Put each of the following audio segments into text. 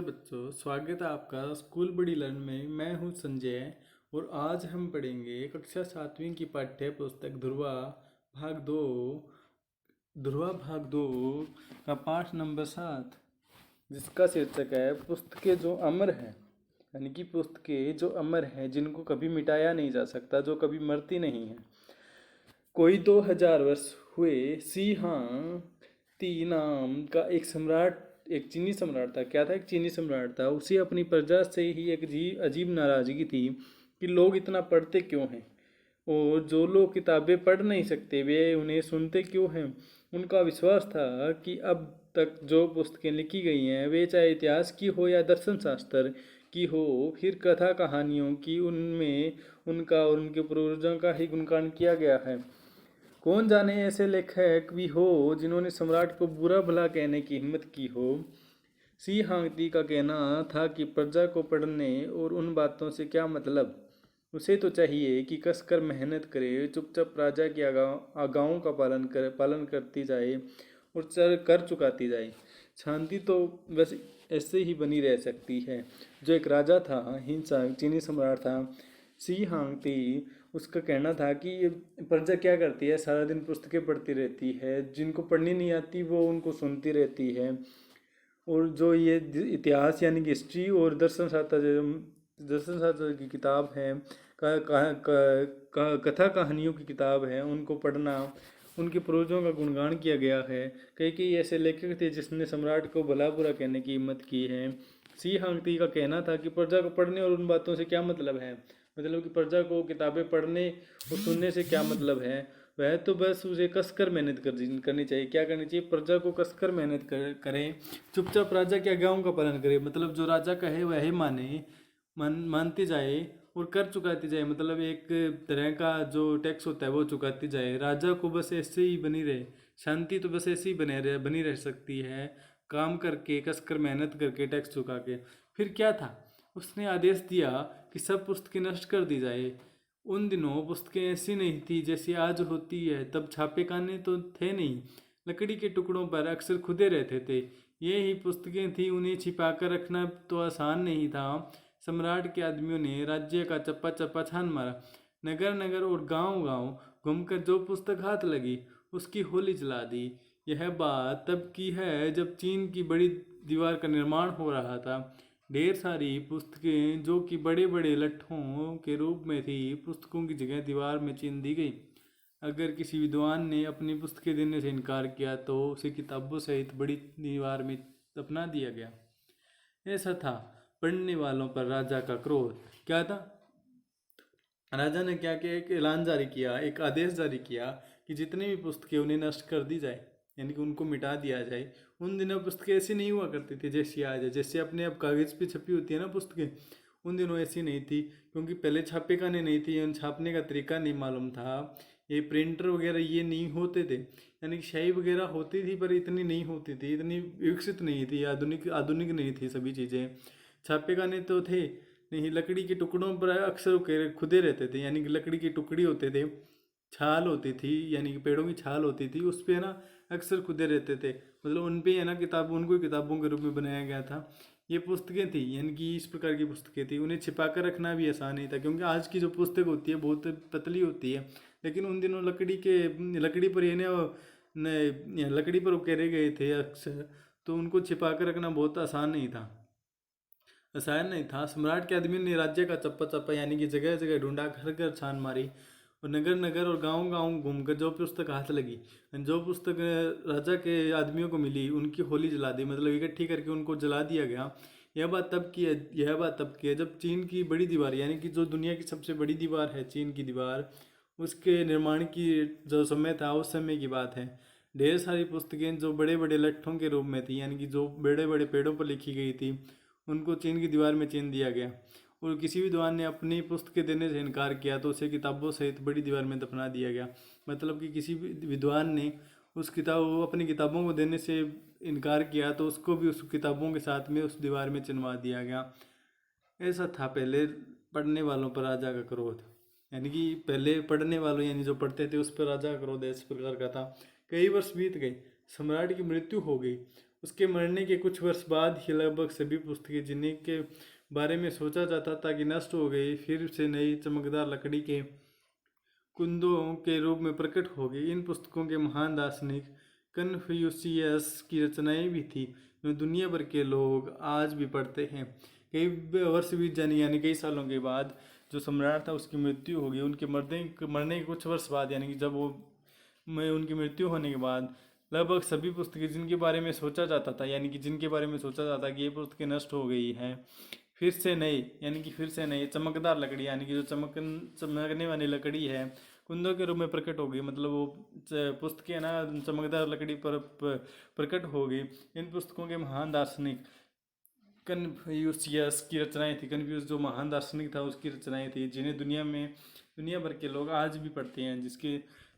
बच्चों, स्वागत है आपका स्कूल बड़ी लर्न में। मैं हूं संजय और आज हम पढ़ेंगे कक्षा 7वीं की पाठ्य पुस्तक ध्रुवा भाग 2 का पाठ नंबर 7, जिसका शीर्षक है पुस्तकें जो अमर हैं। यानी कि पुस्तकें जो अमर हैं, जिनको कभी मिटाया नहीं जा सकता, जो कभी मरती नहीं है। कोई 2000 वर्ष हुए सी हांग ती नाम का एक चीनी सम्राट था। क्या था? एक चीनी सम्राट था। उसे अपनी प्रजा से ही एक अजीब नाराजगी थी कि लोग इतना पढ़ते क्यों हैं, और जो लोग किताबें पढ़ नहीं सकते वे उन्हें सुनते क्यों हैं। उनका विश्वास था कि अब तक जो पुस्तकें लिखी गई हैं, वे चाहे इतिहास की हो या दर्शन शास्त्र की हो, फिर कथा कहानियों की, उनमें उनका और उनके पूर्वजों का ही गुणगान किया गया है। कौन जाने ऐसे लेखक भी हो जिन्होंने सम्राट को बुरा भला कहने की हिम्मत की हो। सी हांगती का कहना था कि प्रजा को पढ़ने और उन बातों से क्या मतलब। उसे तो चाहिए कि कसकर मेहनत करे, चुपचाप प्रजा की आज्ञाओं का पालन करती जाए और कर चुकाती जाए। शांति तो बस ऐसे ही बनी रह सकती है। जो एक राजा था, हिंसा चीनी सम्राट था सी हांगती, उसका कहना था कि ये प्रजा क्या करती है, सारा दिन पुस्तकें पढ़ती रहती है, जिनको पढ़नी नहीं आती वो उनको सुनती रहती है। और जो ये इतिहास यानी कि हिस्ट्री और दर्शन शास्त्र की किताब है, कथा कहानियों की किताब है, उनको पढ़ना, उनके पूर्वजों का गुणगान किया गया है। कई कई ऐसे लेखक थे जिसने सम्राट को भला बुरा कहने की हिम्मत की है। सी हांगती का कहना था कि प्रजा को पढ़ने और उन बातों से क्या मतलब है, मतलब कि प्रजा को किताबें पढ़ने और सुनने से क्या मतलब है। वह तो बस उसे कसकर मेहनत करनी चाहिए। क्या करनी चाहिए? प्रजा को कसकर मेहनत करें, चुपचाप राजा की आज्ञाओं का पालन करे। मतलब जो राजा कहे वह माने, मानती जाए और कर चुकाती जाए। मतलब एक तरह का जो टैक्स होता है वो चुकाती जाए। राजा को बस ऐसे ही बनी रहे, शांति तो बस ऐसे ही बनी रह सकती है, काम करके, कसकर मेहनत करके, टैक्स चुका के। फिर क्या था? उसने आदेश दिया कि सब पुस्तकें नष्ट कर दी जाए। उन दिनों पुस्तकें ऐसी नहीं थी जैसी आज होती है। तब छापेखाने तो थे नहीं, लकड़ी के टुकड़ों पर अक्सर खुदे रहते थे। ये ही पुस्तकें थी, उन्हें छिपाकर रखना तो आसान नहीं था। सम्राट के आदमियों ने राज्य का चप्पा चप्पा छान मारा। नगर नगर और गांव गांव घूमकर जो पुस्तक हाथ लगी उसकी होली जला दी। यह बात तब की है जब चीन की बड़ी दीवार का निर्माण हो रहा था। ढेर सारी पुस्तकें जो कि बड़े बड़े लट्ठों के रूप में थी, पुस्तकों की जगह दीवार में चिन दी गई। अगर किसी विद्वान ने अपनी पुस्तकें देने से इनकार किया तो उसे किताबों सहित बड़ी दीवार में दफना दिया गया। ऐसा था पढ़ने वालों पर राजा का क्रोध। क्या था? राजा ने क्या किया, एक ऐलान जारी किया, एक आदेश जारी किया कि जितनी भी पुस्तकें उन्हें नष्ट कर दी जाए, यानी कि उनको मिटा दिया जाए। उन दिनों पुस्तकें ऐसी नहीं हुआ करती थी जैसी आज है। जैसे अपने अब कागज़ पे छपी होती है ना पुस्तकें, उन दिनों ऐसी नहीं थी, क्योंकि पहले छापे खाने नहीं थी, उन छापने का तरीका नहीं मालूम था। ये प्रिंटर वगैरह ये नहीं होते थे, यानी कि स्याही वगैरह होती थी पर इतनी नहीं होती थी, इतनी विकसित नहीं थी, आधुनिक आधुनिक नहीं थी सभी चीज़ें। छापे खाने तो थे नहीं, लकड़ी के टुकड़ों पर अक्सर खुदे रहते थे, यानी कि लकड़ी के टुकड़ी होते थे, छाल होती थी, यानी कि पेड़ों की छाल होती थी, उस पे ना अक्सर खुदे रहते थे। मतलब उन पे है ना किताब, उनको किताबों के रूप में बनाया गया था। ये पुस्तकें थी, यानी कि इस प्रकार की पुस्तकें थी। उन्हें छिपा कर रखना भी आसान नहीं था, क्योंकि आज की जो पुस्तक होती है बहुत पतली होती है, लेकिन उन दिनों लकड़ी पर ये लकड़ी पर उकेरे गए थे अक्सर, तो उनको छिपा कर रखना बहुत आसान नहीं था, आसान नहीं था। सम्राट के आदमियों ने राज्य का चप्पा चप्पा, यानी कि जगह जगह ढूंढा, घर घर छान मारी, और नगर नगर और गांव गांव घूमकर जो पुस्तक हाथ लगी, जो पुस्तक राजा के आदमियों को मिली, उनकी होली जला दी। मतलब इकट्ठी करके उनको जला दिया गया। यह बात तब की है जब चीन की बड़ी दीवार, यानी कि जो दुनिया की सबसे बड़ी दीवार है, चीन की दीवार, उसके निर्माण की जो समय था उस समय की बात है। ढेर सारी पुस्तकें जो बड़े बड़े लट्ठों के रूप में थी, यानी कि जो बड़े बड़े पेड़ों पर लिखी गई थी, उनको चीन की दीवार में चीन दिया गया। और किसी विद्वान ने अपनी पुस्तकें देने से इनकार किया तो उसे किताबों सहित बड़ी दीवार में दफना दिया गया। मतलब कि किसी भी विद्वान ने अपनी किताबों को देने से इनकार किया तो उसको भी उस किताबों के साथ में उस दीवार में चिनवा दिया गया। ऐसा था पहले पढ़ने वालों पर राजा का क्रोध, यानी कि पहले पढ़ने वालों, यानी जो पढ़ते थे, उस पर राजा का क्रोध इस प्रकार का था। कई वर्ष बीत गए, सम्राट की मृत्यु हो गई। उसके मरने के कुछ वर्ष बाद ही लगभग सभी पुस्तकें जिन्हें के बारे में सोचा जाता था कि नष्ट हो गई, फिर से नई चमकदार लकड़ी के कुंदों के रूप में प्रकट हो गई। इन पुस्तकों के महान दार्शनिक कन्फ्यूशियस की रचनाएं भी थी जो दुनिया भर के लोग आज भी पढ़ते हैं। कई वर्ष बीत जाने यानी कई सालों के बाद जो सम्राट था उसकी मृत्यु हो गई। उनके मरने के कुछ वर्ष बाद यानी कि जब वो में उनकी मृत्यु होने के बाद लगभग सभी पुस्तकें जिनके बारे में सोचा जाता था यानी कि जिनके बारे में सोचा जाता कि ये पुस्तकें नष्ट हो गई हैं, फिर से नई यानी कि फिर से नई चमकदार लकड़ी यानी कि जो चमकने वाली लकड़ी है कुंदों के रूप में प्रकट हो गई। मतलब वो पुस्तकें ना चमकदार लकड़ी पर प्रकट हो गई। इन पुस्तकों के महान दार्शनिक कन्फ्यूशियस की रचनाएं थी। कन्फ्यूज जो महान दार्शनिक था उसकी रचनाएं थी जिन्हें दुनिया भर के लोग आज भी पढ़ते हैं,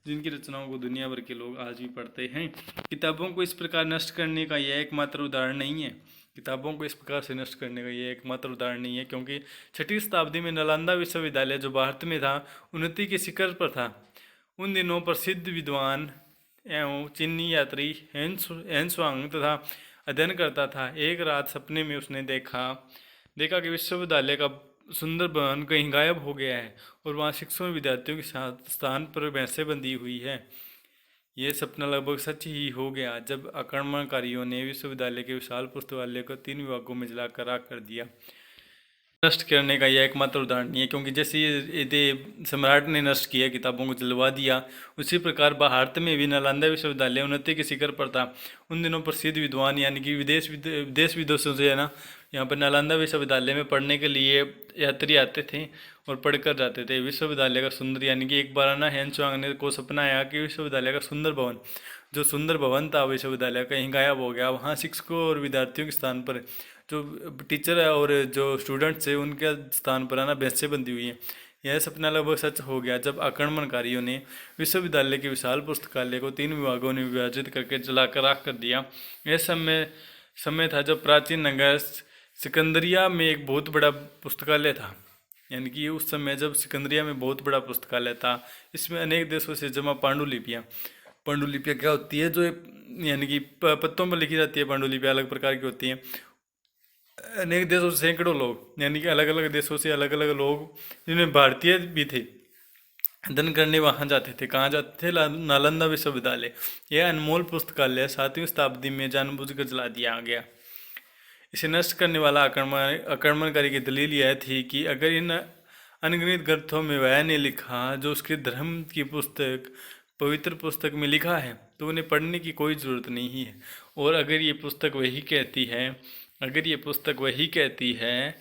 जिनकी रचनाओं को दुनिया भर के लोग आज भी पढ़ते हैं। किताबों को इस प्रकार नष्ट करने का यह एकमात्र उदाहरण नहीं है। किताबों को इस प्रकार से नष्ट करने का यह एकमात्र उदाहरण नहीं है, क्योंकि 6वीं शताब्दी में नालंदा विश्वविद्यालय जो भारत में था उन्नति के शिखर पर था। उन दिनों प्रसिद्ध विद्वान एवं चीनी यात्री हेंसुआंग तथा अध्ययन करता था। एक रात सपने में उसने देखा कि विश्वविद्यालय का सुंदर भवन कहीं गायब हो गया है और वहाँ शिक्षकों और विद्यार्थियों के साथ स्थान पर भैंसें बंधी हुई है। यह सपना लगभग सच ही हो गया जब आक्रमणकारियों ने विश्वविद्यालय के विशाल पुस्तकालय को 3 विभागों में जलाकर राख कर दिया। नष्ट करने का यह एकमात्र उदाहरण नहीं है, क्योंकि जैसे ये सम्राट ने नष्ट किया, किताबों को जलवा दिया, उसी प्रकार भारत में भी नालंदा विश्वविद्यालय उन्नति के शिखर पर था। उन दिनों प्रसिद्ध विद्वान यानी कि देश विदेशों से है ना यहाँ पर नालंदा विश्वविद्यालय में पढ़ने के लिए यात्री आते थे और पढ़कर जाते थे। विश्वविद्यालय का सुंदर यानी कि एक बार ना हेंसुआंग ने को सपना आया कि विश्वविद्यालय का सुंदर भवन था विश्वविद्यालय कहीं गायब हो गया। वहाँ शिक्षकों और विद्यार्थियों के स्थान पर जो टीचर है और जो स्टूडेंट्स है उनके स्थान पर आना भैंसें बंधी हुई हैं। यह सपना लगभग सच हो गया जब आक्रमणकारियों ने विश्वविद्यालय के विशाल पुस्तकालय को 3 विभागों में विभाजित करके जलाकर राख कर दिया। यह समय था जब प्राचीन नगर सिकंदरिया में एक बहुत बड़ा पुस्तकालय था। यानी कि उस समय जब सिकंदरिया में बहुत बड़ा पुस्तकालय था, इसमें अनेक देशों से जमा पांडुलिपियाँ क्या होती है, जो यानी कि पत्तों पर लिखी जाती है। पांडुलिपियाँ अलग प्रकार की होती हैं। अनेक देशों से सैकड़ों लोग यानी कि अलग अलग देशों से अलग अलग लोग जिनमें भारतीय भी थे अध्ययन करने वहाँ जाते थे। कहाँ जाते थे? नालंदा विश्वविद्यालय। यह अनमोल पुस्तकालय 7वीं शताब्दी में जानबूझकर जला दिया गया। इसे नष्ट करने वाला आक्रमणकारी की दलील यह थी कि अगर इन अनगिनत ग्रंथों में वह ने लिखा जो उसके धर्म की पवित्र पुस्तक में लिखा है, तो उन्हें पढ़ने की कोई ज़रूरत नहीं है। और अगर ये पुस्तक वही कहती है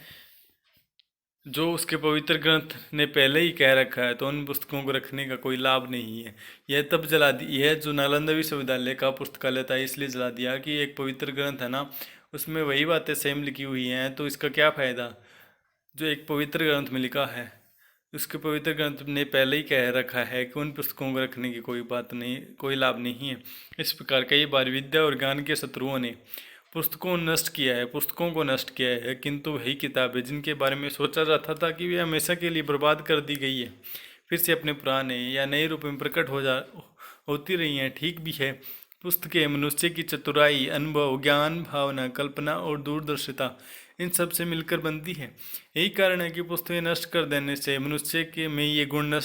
जो उसके पवित्र ग्रंथ ने पहले ही कह रखा है, तो उन पुस्तकों को रखने का कोई लाभ नहीं है। यह तब जला दी, यह जो नालंदा विश्वविद्यालय का पुस्तकालय था इसलिए जला दिया कि एक पवित्र ग्रंथ है ना, उसमें वही बातें सेम लिखी हुई हैं, तो इसका क्या फ़ायदा। जो एक पवित्र ग्रंथ में लिखा है, उसके पवित्र ग्रंथ ने पहले ही कह रखा है कि उन पुस्तकों को रखने की कोई लाभ नहीं है। इस प्रकार कई बार विद्या और ज्ञान के शत्रुओं ने पुस्तकों को नष्ट किया है, किंतु वही किताबें जिनके बारे में सोचा जाता था कि वे हमेशा के लिए बर्बाद कर दी गई है, फिर से अपने पुराने या नए रूप में प्रकट होती रही हैं। ठीक भी है। पुस्तकें मनुष्य की चतुराई, अनुभव, ज्ञान, भावना, कल्पना और दूरदर्शिता इन सब से मिलकर बनती है। यही कारण है कि पुस्तकें नष्ट कर देने से मनुष्य के में ये गुण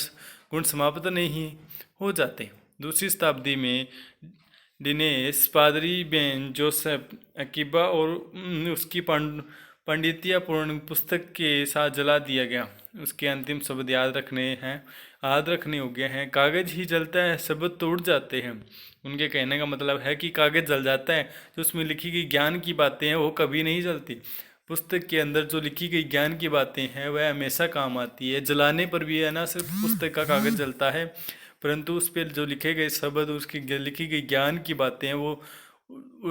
समाप्त नहीं हो जाते। 2वीं शताब्दी में दिनेश पादरी बेन जोसेफ अकीबा और उसकी पांडित्यपूर्ण पुस्तक के साथ जला दिया गया। उसके अंतिम शब्द याद रखने योग्य हैं। कागज ही जलता है, शब्द तो उड़ जाते हैं। उनके कहने का मतलब है कि कागज जल जाता है, जो उसमें लिखी गई ज्ञान की बातें हैं वो कभी नहीं जलती। पुस्तक के अंदर जो लिखी गई ज्ञान की बातें हैं वह हमेशा काम आती है। जलाने पर भी है ना सिर्फ पुस्तक का कागज जलता है, परंतु उस पर जो लिखे गए शब्द, उसकी लिखी गई ज्ञान की बातें हैं वो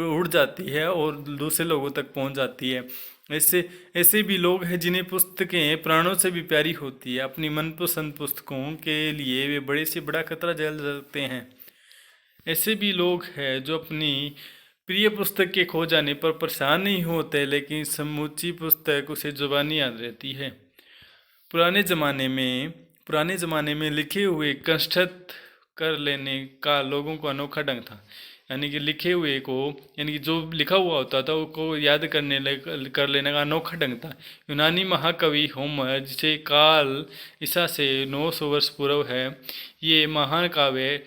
उड़ जाती है और दूसरे लोगों तक पहुंच जाती है। ऐसे भी लोग हैं जिन्हें पुस्तकें प्राणों से भी प्यारी होती है। अपनी मनपसंद पुस्तकों के लिए वे बड़े से बड़ा खतरा झेल सकते हैं। ऐसे भी लोग हैं जो अपनी प्रिय पुस्तक के खो जाने पर परेशान नहीं होते, लेकिन समूची पुस्तक उसे जुबानी याद रहती है। पुराने ज़माने में लिखे हुए कंठस्थ कर लेने का लोगों को अनोखा ढंग था। यानी कि लिखे हुए को, यानी कि जो लिखा हुआ होता था उसको याद कर लेने का अनोखा ढंग था। यूनानी महाकवि होमर, जिसे काल ईसा से 900 वर्ष पूर्व है, ये महान काव्य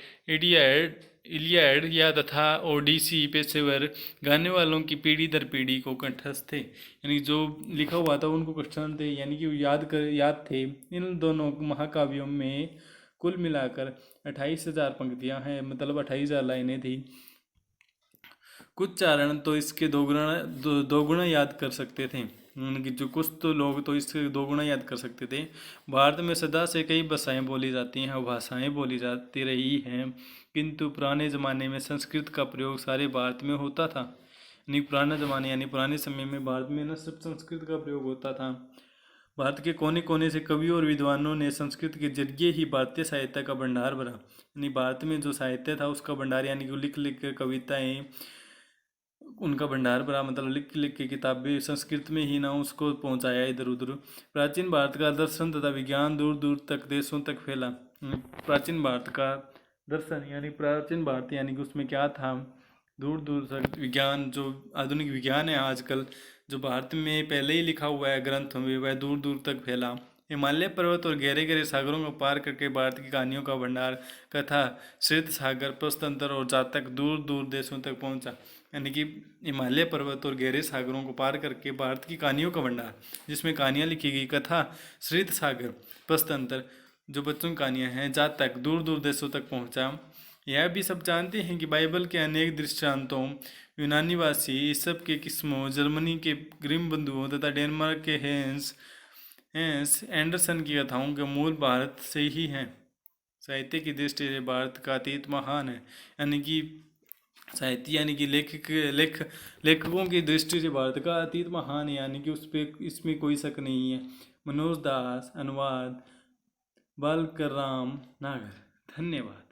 इलियड या तथा ओडिसी पेशेवर गाने वालों की पीढ़ी दर पीढ़ी को कंठस्थ थे। यानी जो लिखा हुआ था उनको कंठस्थ थे, यानी कि याद थे। इन दोनों महाकाव्यों में कुल मिलाकर 28,000 पंक्तियां हैं, मतलब 28,000 लाइनें थी। कुछ चारण तो इसके दोगुना याद कर सकते थे, उनकी जो कुछ तो लोग तो इसके दोगुना याद कर सकते थे। भारत में सदा से कई भाषाएं बोली जाती हैं और भाषाएं बोली जाती रही हैं, किंतु पुराने ज़माने में संस्कृत का प्रयोग सारे भारत में होता था। यानी पुराना ज़माने यानी पुराने समय में भारत में न सिर्फ संस्कृत का प्रयोग होता था। भारत के कोने कोने से कवियों और विद्वानों ने संस्कृत के जरिए ही भारतीय साहित्य का भंडार भरा। यानी भारत में जो साहित्य था उसका भंडार, यानी कि लिख लिख कर कविताएं उनका भंडार भरा, मतलब लिख लिख के किताबें संस्कृत में ही ना उसको पहुंचाया इधर उधर। प्राचीन भारत का दर्शन तथा विज्ञान दूर दूर तक देशों तक फैला। प्राचीन भारत का दर्शन यानी प्राचीन भारत यानी कि उसमें क्या था, दूर दूर तक विज्ञान, जो आधुनिक विज्ञान है आजकल, जो भारत में पहले ही लिखा हुआ है ग्रंथों में, वह दूर दूर तक फैला। हिमालय पर्वत और गहरे गहरे सागरों को पार करके भारत की कहानियों का भंडार, कथा, श्वेत सागर, प्रश्नतंत्र और जातक दूर दूर देशों तक पहुंचा। यानी कि हिमालय पर्वत और गहरे सागरों को पार करके भारत की कहानियों का भंडार, जिसमें कहानियाँ लिखी गई, कथा, श्वेत सागर, प्रश्नतंत्र, जो बच्चों की कहानियाँ हैं, जातक दूर दूर देशों तक पहुंचा। यह भी सब जानते हैं कि बाइबल के अनेक दृष्टांतों, यूनानीवासी ईसप के किस्मों, जर्मनी के ग्रिम बंधुओं तथा डेनमार्क के हेंस एंडरसन की कथाओं के मूल भारत से ही हैं। साहित्य की दृष्टि से भारत का अतीत महान है। यानी कि साहित्य यानी कि लेखकों की दृष्टि से भारत का अतीत महान है, यानी कि उस पर इसमें कोई शक नहीं है। मनोज दास, अनुवाद बालकर राम नागर। धन्यवाद।